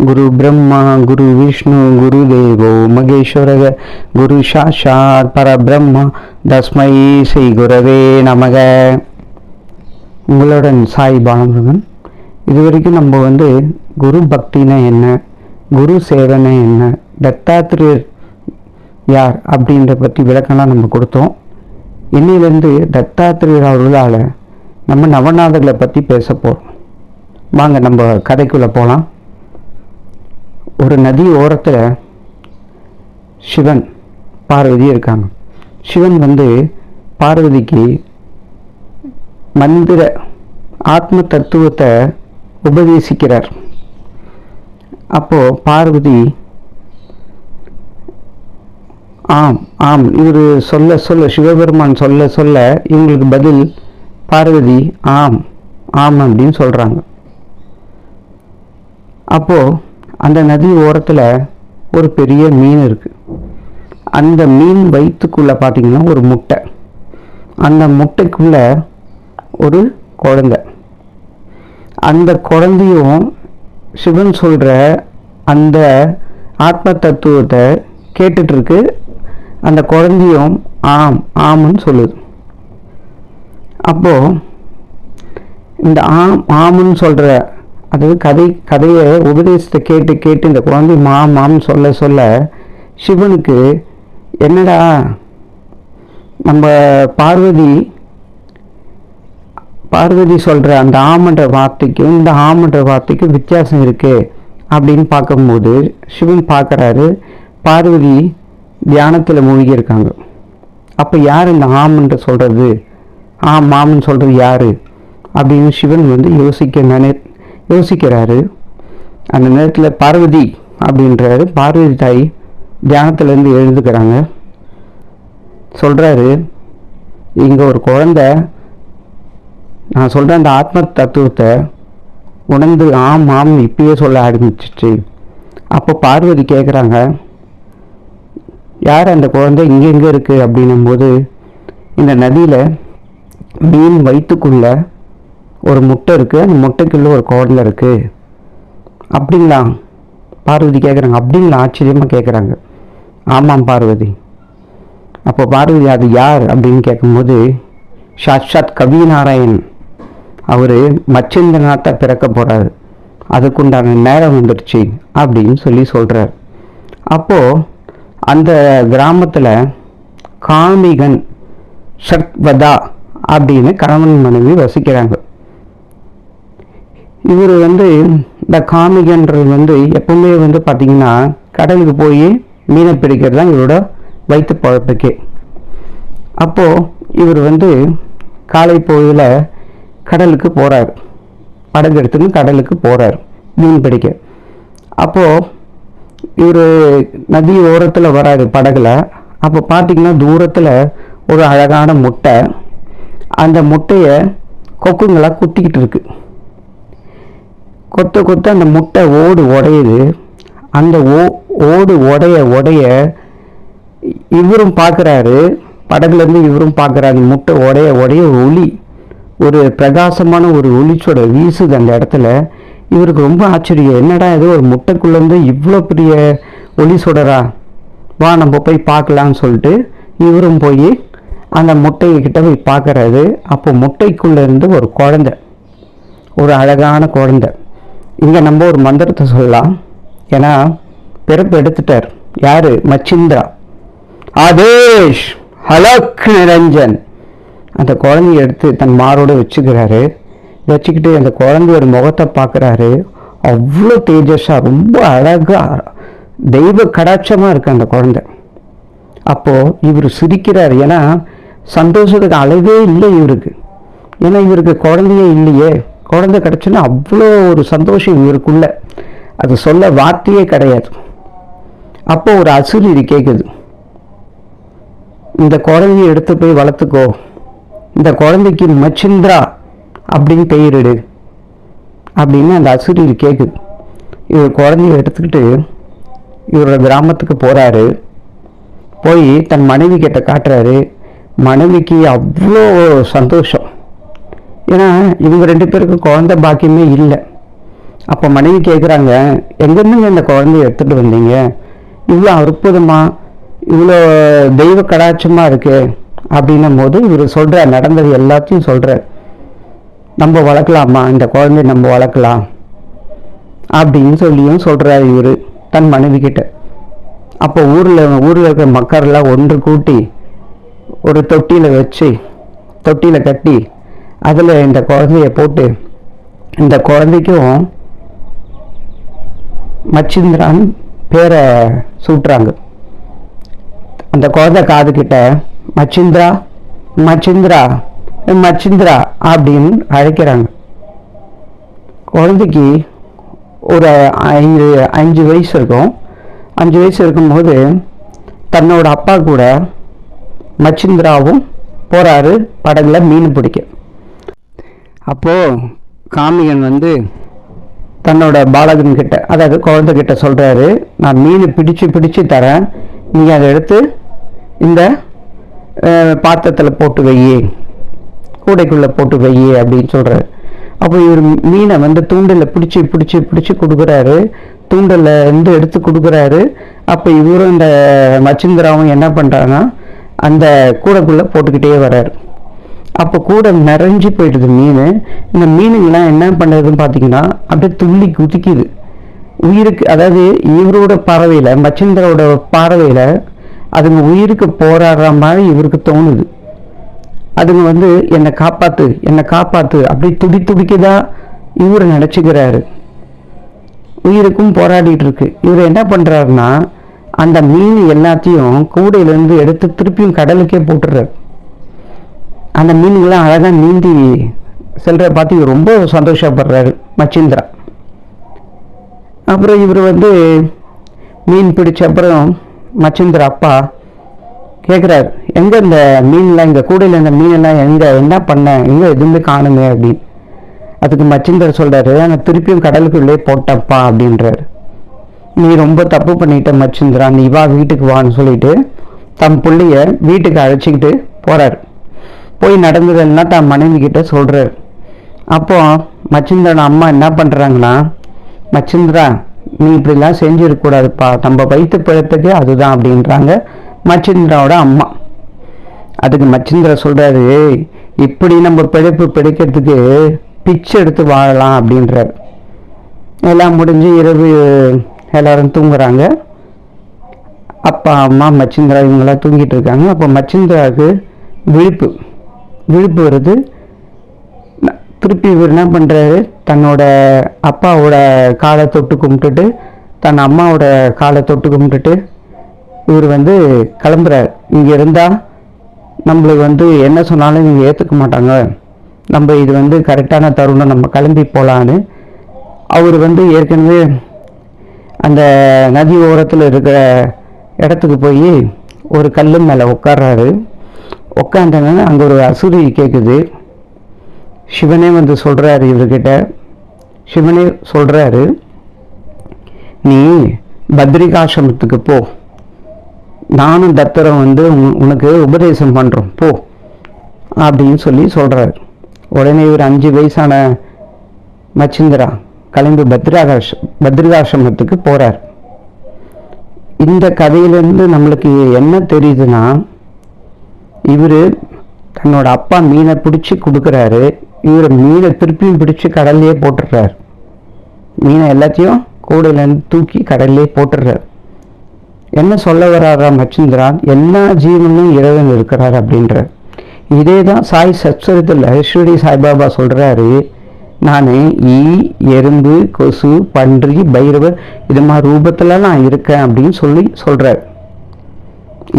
குரு பிரம்மா குரு விஷ்ணு குரு தேவோ மகேஸ்வர குரு சாட்சாத் பரபிரம்மா தஸ்மை ஸ்ரீ குரவே நமக. உங்களுடன் சாய் பாலமுருகன். இது வரைக்கும் நம்ம குரு பக்தினா என்ன, குரு சேவனை என்ன, தத்தாத்திரேயர் யார் அப்படின்ற பற்றி விளக்கம்லாம் நம்ம கொடுத்தோம். இன்னிலேருந்து தத்தாத்திரேயர் அவர்களால் நம்ம நவநாதர்களை பற்றி பேச போகிறோம். வாங்க நம்ம கதைக்குள்ளே போகலாம். ஒரு நதி ஓரத்தில் சிவன் பார்வதி இருக்காங்க. சிவன் பார்வதிக்கு மந்திர ஆத்ம தத்துவத்தை உபதேசிக்கிறார். அப்போது பார்வதி ஆம் ஆம் இவர் சொல்ல சொல்ல, சிவபெருமான் சொல்ல சொல்ல இவங்களுக்கு பதில் பார்வதி ஆம் ஆம் அப்படின்னு சொல்கிறாங்க. அப்போது அந்த நதி ஓரத்தில் ஒரு பெரிய மீன் இருக்குது. அந்த மீன் வயிற்றுக்குள்ளே பார்த்தீங்கன்னா ஒரு முட்டை, அந்த முட்டைக்குள்ளே ஒரு குழந்தை. அந்த குழந்தையும் சிவன் சொல்கிற அந்த ஆத்ம தத்துவத்தை கேட்டுட்ருக்கு. அந்த குழந்தையும் ஆம் ஆம்னு சொல்லுது. அப்போது இந்த ஆம்னு சொல்கிற அதாவது கதையை உபதேசத்தை கேட்டு கேட்டு இந்த குழந்தை மாம்னு சொல்ல சொல்ல சிவனுக்கு என்னடா நம்ம பார்வதி சொல்கிற அந்த ஆமன்ற வார்த்தைக்கும் இந்த ஆமன்ற வார்த்தைக்கும் வித்தியாசம் இருக்குது அப்படின்னு பார்க்கும்போது சிவன் பார்க்குறாரு, பார்வதி தியானத்தில் மூழ்கி இருக்காங்க. அப்போ யார் இந்த ஆமன்ற சொல்கிறது, மாமன் சொல்கிறது யார் அப்படின்னு சிவன் யோசிக்கிறாரு. அந்த நேரத்தில் பார்வதி அப்படின்றாரு. பார்வதி தாய் தியானத்திலேருந்து எழுந்துக்கிறாங்க. சொல்கிறாரு, இங்கே ஒரு குழந்தை நான் சொல்கிற அந்த ஆத்ம தத்துவத்தை உணர்ந்து ஆம் இப்பயே சொல்ல ஆரம்பிச்சிச்சு. அப்போ பார்வதி கேட்குறாங்க, யார் அந்த குழந்தை, எங்கே இருக்குது அப்படின்னும்போது இந்த நதியில் மீன் வயிற்றுக்குள்ளே ஒரு முட்டை இருக்குது, அந்த முட்டைக்குள்ளே ஒரு குழந்தை இருக்குது. அப்படிங்களா பார்வதி கேட்குறாங்க. அப்படிங்களா ஆச்சரியமாக கேட்குறாங்க. ஆமாம் பார்வதி. அப்போ பார்வதி அது யார் அப்படின்னு கேட்கும்போது சாட்சாத் கவி நாராயண் அவர் மச்சேந்திரநாத்தை பிறக்க போகிறாரு, அதுக்குண்டான நேரம் வந்துடுச்சு அப்படின்னு சொல்கிறார். அப்போது அந்த கிராமத்தில் காமிகன் சர்வதா அப்படின்னு கணவன் மனைவி வசிக்கிறாங்க. இவர் இந்த காமிகன்றது எப்பவுமே பார்த்திங்கன்னா கடலுக்கு போய் மீனை பிடிக்கிறது தான் இவரோட வயிற்று பழப்புக்கே. அப்போது இவர் காலை பொழுதில் கடலுக்கு போகிறார், படகு எடுத்துன்னு கடலுக்கு போகிறார் மீன் பிடிக்க. அப்போது இவர் நதி ஓரத்தில் வராரு படகுல. அப்போ பார்த்திங்கன்னா தூரத்தில் ஒரு அழகான முட்டை, அந்த முட்டையை கொக்குங்களாக குத்திக்கிட்டு இருக்கு. கொத்த அந்த முட்டை ஓடு உடையுது. அந்த ஓடு உடைய இவரும் பார்க்குறாரு, படகுலேருந்து இவரும் பார்க்குறாரு. முட்டை உடைய ஒரு பிரகாசமான ஒரு ஒளிச்சோட வீசுது அந்த இடத்துல. இவருக்கு ரொம்ப ஆச்சரியம், என்னடா இது ஒரு முட்டைக்குள்ளேருந்து இவ்வளோ பெரிய ஒளி சுடரா, வா நம்ம போய் பார்க்கலான்னு சொல்லிட்டு இவரும் போய் அந்த முட்டைக்கிட்ட போய் பார்க்குறாரு. அப்போ முட்டைக்குள்ளேருந்து ஒரு குழந்தை, ஒரு அழகான குழந்தை. இங்கே நம்ம ஒரு மந்திரத்தை சொல்லலாம், ஏன்னா பிறப்பு எடுத்துட்டார். யார்? மச்சிந்திரா. ஆதேஷ் ஹலக் நிரஞ்சன். அந்த குழந்தைய எடுத்து தன் மாரோடு வச்சுக்கிட்டு அந்த குழந்தையோட முகத்தை பார்க்குறாரு. அவ்வளோ தேஜஸாக, ரொம்ப அழகாக, தெய்வ கடாட்சமாக இருக்குது அந்த குழந்தை. அப்போது இவர் சிரிக்கிறார், ஏன்னா சந்தோஷத்துக்கு அளவே இல்லை இவருக்கு. ஏன்னா இவருக்கு குழந்தையே இல்லையே, குழந்தை கிடச்சுன்னா அவ்வளோ ஒரு சந்தோஷம் இவருக்குள்ள, அது சொல்ல வார்த்தையே கிடையாது. அப்போ ஒரு அசுரீரி கேட்குது, இந்த குழந்தைய எடுத்து போய் வளர்த்துக்கோ, இந்த குழந்தைக்கு மச்சிந்திரா அப்படின்னு பெயரிடு அப்படின்னு அந்த அசுரீரி கேட்குது. இவர் குழந்தைய எடுத்துக்கிட்டு இவரோட கிராமத்துக்கு போகிறாரு. போய் தன் மனைவி கிட்ட காட்டுறாரு. மனைவிக்கு அவ்வளோ சந்தோஷம், ஏன்னா இவங்க 2 பேருக்கும் குழந்தை பாக்கியமே இல்லை. அப்போ மனைவி கேட்குறாங்க, எங்கேருந்துங்க இந்த குழந்தைய எடுத்துகிட்டு வந்தீங்க? இவ்வளோ அற்புதமாக, இவ்வளோ தெய்வ கடாட்சமாக இருக்கு அப்படின்னும் போது இவர் சொல்கிறார், நடந்தது எல்லாத்தையும் சொல்கிறார். நம்ம வளர்க்கலாமா, இந்த குழந்தைய நம்ம வளர்க்கலாம் அப்படின்னு சொல்லியும் சொல்கிறார் இவர் தன் மனைவி கிட்ட. அப்போ ஊரில் இருக்கிற மக்கள்லாம் ஒன்று கூட்டி ஒரு தொட்டியில் வச்சு, தொட்டியில் கட்டி அதில் இந்த குழந்தைய போட்டு, இந்த குழந்தைக்கும் மச்சிந்திரான் பேரை சூட்டுறாங்க. அந்த குழந்தை காது கிட்ட மச்சிந்திரா மச்சிந்திரா மச்சிந்திரா அப்படின்னு அழைக்கிறாங்க. குழந்தைக்கு ஒரு 5 வயசு இருக்கும். 5 வயசு இருக்கும்போது தன்னோட அப்பா கூட மச்சிந்திராவும் போகிறாரு படகுல மீன் பிடிக்க. அப்போது காமிகன் வந்து தன்னோட பாலகன் கிட்ட, அதாவது குழந்தைகிட்ட சொல்கிறாரு, நான் மீன் பிடிச்சு தரேன், நீங்கள் அதை எடுத்து இந்த பாத்திரத்தில் போட்டு வையி, கூடைக்குள்ளே போட்டு வையி அப்படின்னு சொல்கிறாரு. அப்போ இவர் மீனை வந்து தூண்டில் பிடிச்சி கொடுக்குறாரு, தூண்டில் இருந்து எடுத்து கொடுக்குறாரு. அப்போ இவரும் இந்த மச்சிந்திராவும் என்ன பண்ணுறாங்கன்னா அந்த கூடைக்குள்ளே போட்டுக்கிட்டே வர்றாரு. அப்போ கூட நிறைஞ்சி போயிடுது மீன். இந்த மீனுங்கெல்லாம் என்ன பண்ணுறதுன்னு பார்த்தீங்கன்னா அப்படியே துள்ளி குதிக்குது உயிருக்கு. அதாவது இவரோட பார்வையில், மச்சிந்திராவோட பார்வையில் அதுங்க உயிருக்கு போராடுற மாதிரி இவருக்கு தோணுது. அதுங்க வந்து என்னை காப்பாற்று அப்படி துடிக்குதா இவர் நினச்சிக்கிறாரு. உயிருக்கும் போராடிட்டு இருக்கு. இவர் என்ன பண்ணுறாருன்னா அந்த மீன் எல்லாத்தையும் கூடையிலேருந்து எடுத்து திருப்பியும் கடலுக்கே போட்டுறாரு. அந்த மீன்கள்லாம் அழகாக நீந்தி செல்ற பார்த்து இவர் ரொம்ப சந்தோஷப்படுறாரு மச்சிந்திரா. அப்புறம் இவர் வந்து மீன் பிடிச்ச அப்புறம் மச்சிந்திரா அப்பா கேட்குறாரு, எங்கே இந்த மீன்லாம், இங்கே கூடையில் இந்த மீனெல்லாம் என்ன பண்ண, எங்கே எதுவுமே காணுமே அப்படின்னு. அதுக்கு மச்சிந்திரா சொல்கிறாரு, நான் திருப்பியும் கடலுக்குள்ளே போட்டப்பா அப்படின்றாரு. நீ ரொம்ப தப்பு பண்ணிட்ட மச்சிந்திரா, நீ வா வீட்டுக்கு வான்னு சொல்லிட்டு தம் பிள்ளைய வீட்டுக்கு அழைச்சிக்கிட்டு போகிறார். போய் நடந்ததெல்லாம் தன் மனைவி கிட்ட சொல்கிறார். அப்போ மச்சிந்திரன் அம்மா என்ன பண்ணுறாங்கன்னா, மச்சிந்திரா நீ இப்படிலாம் செஞ்சிருக்கக்கூடாதுப்பா, நம்ம வயிற்று பிழைப்புக்கு அதுதான் அப்படின்றாங்க மச்சிந்திராவோட அம்மா. அதுக்கு மச்சிந்திரா சொல்கிறாரு, இப்படி நம்ம பிழைப்பு பிடிக்கிறதுக்கு பிச்சை எடுத்து வாழலாம் அப்படின்றார். எல்லாம் முடிஞ்சு இரவு எல்லாரும் தூங்குறாங்க. அப்பா அம்மா மச்சிந்திரா இவங்களாம் தூங்கிட்டு இருக்காங்க. அப்போ மச்சிந்திராவுக்கு விழிப்பு வருது. திருப்பி இவர் என்ன பண்ணுறாரு, தன்னோட அப்பாவோட காலை தொட்டு கும்பிட்டுட்டு, தன் அம்மாவோட காலை தொட்டு கும்பிட்டுட்டு இவர் வந்து கிளம்புறாரு. இங்கே இருந்தால் நம்மளுக்கு வந்து என்ன சொன்னாலும் இவங்க ஏற்றுக்க மாட்டாங்க, நம்ம இது வந்து கரெக்டான தருணம், நம்ம கிளம்பி போகலான்னு அவர் வந்து ஏற்கனவே அந்த நதி ஓரத்தில் இருக்கிற இடத்துக்கு போய் ஒரு கல் மேலே உட்கார்றாரு. உட்காந்தோன்னா அங்கே ஒரு அசுரி கேட்குது. சிவனே வந்து சொல்கிறாரு இவர்கிட்ட, சிவனே சொல்கிறாரு, நீ பத்ரிகாசிரமத்துக்கு போ, நானும் தத்தரும் வந்து உனக்கு உபதேசம் பண்ணுறோம் போ அப்படின்னு சொல்லி சொல்கிறாரு. உடனே இவர் 5 வயசான மச்சிந்திரா கிளம்பி பத்ரிகாசிரமத்துக்கு போகிறார். இந்த கதையிலேருந்து நம்மளுக்கு என்ன தெரியுதுன்னா, இவர் தன்னோட அப்பா மீனை பிடிச்சி கொடுக்குறாரு, இவர் மீனை திருப்பியும் பிடிச்சி கடல்லையே போட்டுடுறார். மீனை எல்லாத்தையும் கூடையிலேருந்து தூக்கி கடல்லே போட்டுடுறார். என்ன சொல்ல வர்றாரா மச்சிந்திரா, எல்லா ஜீவனும் இறைவன் இருக்கிறார் அப்படின்றார். இதே தான் சாய் சத்சரித்தில் ஷிரடி சாய்பாபா சொல்கிறாரு, நான் ஈ, எறும்பு, கொசு, பன்றி, பைரவர் இது மாதிரி ரூபத்தில் நான் இருக்கேன் அப்படின்னு சொல்கிறார்.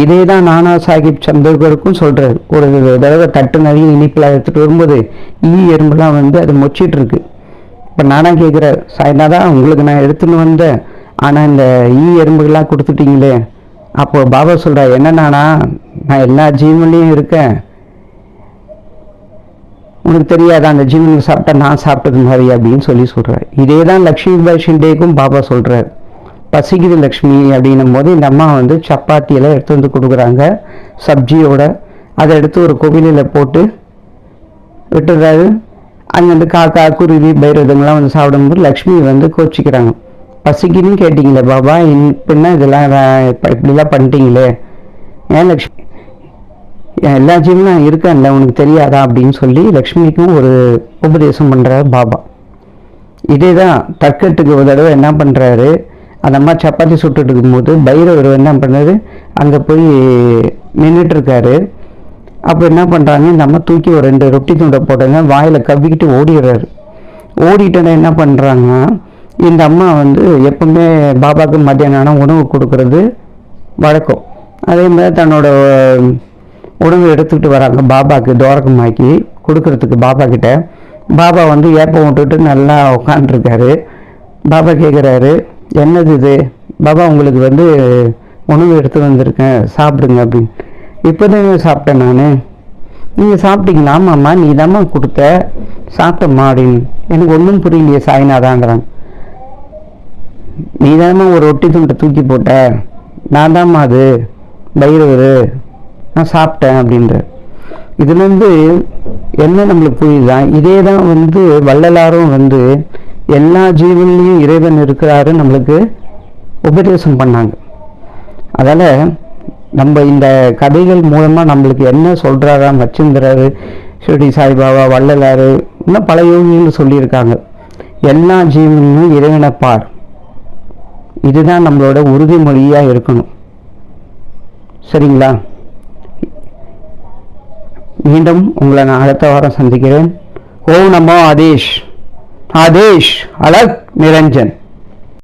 இதே தான் நானா சாஹிப் சந்தர்கருக்கும் சொல்கிறார். ஒரு தடவை தட்டு நிறைய இனிப்பில் எடுத்துகிட்டு வரும்போது எறும்புலாம் வந்து அது மொச்சிட்டு இருக்கு. இப்போ நானா கேட்குறார், சாய்நாதா உங்களுக்கு நான் எடுத்துன்னு வந்தேன், ஆனால் இந்த எறும்புகள்லாம் கொடுத்துட்டீங்களே. அப்போ பாபா சொல்கிறார், என்னன்னா நான் எல்லா ஜீவன்லையும் இருக்கேன், உனக்கு தெரியாத அந்த ஜீவனுக்கு சாப்பிட்டா நான் சாப்பிட்டது மாதிரி அப்படின்னு சொல்கிறார். இதே தான் லக்ஷ்மி பாய் ஷிண்டேக்கும் பாபா சொல்கிறார். பசிக்குது லக்ஷ்மி அப்படின்னும் போது இந்த அம்மா வந்து சப்பாத்தியெல்லாம் எடுத்து வந்து கொடுக்குறாங்க சப்ஜியோட. அதை எடுத்து ஒரு கோவிலில் போட்டு விட்டுறாரு. அங்கேருந்து காக்கா குருவி பைரவங்களாம் வந்து சாப்பிடும்போது லக்ஷ்மி வந்து கோச்சிக்கிறாங்க. பசிக்குன்னு கேட்டிங்களே பாபா, பின்ன இதெல்லாம் இப்படிலாம் பண்ணிட்டீங்களே, ஏன் லக்ஷ்மி எல்லா ஜீவனும் இருக்கேன்ல உனக்கு தெரியாதா அப்படின்னு சொல்லி லக்ஷ்மிக்கும் ஒரு உபதேசம் பண்ணுறாரு பாபா. இதே தான் தற்கட்டுக்கு ஒரு தடவை என்ன பண்ணுறாரு, அந்த அம்மா சப்பாத்தி சுட்டுட்டு இருக்கும்போது பைரவர் என்ன பண்ணுறாரு, அங்கே போய் நின்றுட்டுருக்காரு. அப்போ என்ன பண்ணுறாங்க, இந்த அம்மா தூக்கி ஒரு 2 ரொட்டி துண்டை போட்டாங்க, வாயில் கவ்விக்கிட்டு ஓடிடுறாரு. ஓடிட்டோன்னா என்ன பண்ணுறாங்கன்னா, இந்த அம்மா வந்து எப்பவுமே பாபாவுக்கு மத்தியானம் உணவு கொடுக்கறது வழக்கம். அதே மாதிரி தன்னோட உணவு எடுத்துக்கிட்டு வராங்க பாபாவுக்கு தோரகமாக்கி கொடுக்கறதுக்கு பாபா கிட்ட. பாபா வந்து ஏப்பம் விட்டுட்டு நல்லா உட்காந்துருக்காரு. பாபா கேட்குறாரு, என்னது இது பாபா, உங்களுக்கு வந்து உணவு எடுத்து வந்திருக்கேன் சாப்பிடுங்க அப்படின்னு. இப்போ தான் சாப்பிட்டேன் நான். நீங்கள் சாப்பிட்டீங்களா? ஆமாம்மா, நீ தாம்மா கொடுத்த, சாப்பிட்டம்மா அப்படின்னு. எனக்கு ஒன்றும் புரியலையே சாய்நாதாங்கிறாங்க. நீ தானம்மா ஒரு ரொட்டி துண்டை தூக்கி போட்ட, நான் தாம்மா அது பைரவர், நான் சாப்பிட்டேன் அப்படின்ற. இதுலேருந்து என்ன நம்மளுக்கு புரியுதான், இதே தான் வந்து வள்ளலாரும் வந்து எல்லா ஜீவன்லையும் இறைவன் இருக்கிறாரு நம்மளுக்கு உபதேசம் பண்ணாங்க. அதால் நம்ம இந்த கதைகள் மூலமாக நம்மளுக்கு என்ன சொல்கிறாரா வச்சிருந்தாரு ஷிரடி சாய்பாபா, வள்ளலார், இன்னும் பல யோகிகள் சொல்லியிருக்காங்க, எல்லா ஜீவனும் இறைவனை பார். இதுதான் நம்மளோட உறுதிமொழியாக இருக்கணும். சரிங்களா? மீண்டும் உங்களை நான் அடுத்த வாரம் சந்திக்கிறேன். ஓம் நமோ ஆதேஷ். ஆதேஷ் அலக் நிரஞ்சன்.